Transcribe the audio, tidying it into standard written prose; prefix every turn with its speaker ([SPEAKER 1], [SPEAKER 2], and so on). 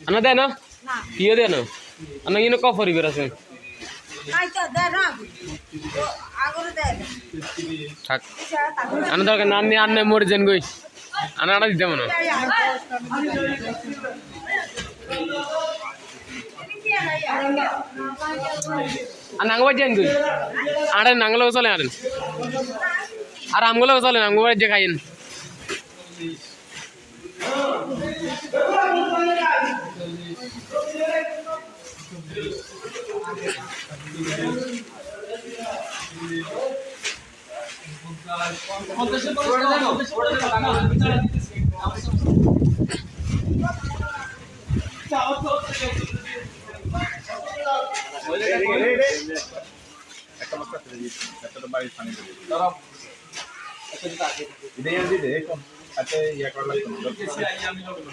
[SPEAKER 1] আনা দেয় না কিও দেয় না আনা ইনো কফরি বেরাছে থাক আনা দরকার না আননি আননে মরে যান গই আনা আনা দিতে মনে নাঙ্গো যান গই আরে নাঙ্গলো চলে আরেন আর আমগুলো চলে আমগো যে খাইন
[SPEAKER 2] একটা মশলা ফেলে দিই একটা বাড়ির পানি ফেলে দিই ইদাই আমি দিই এখন আচ্ছা ইয়া করা লাগবে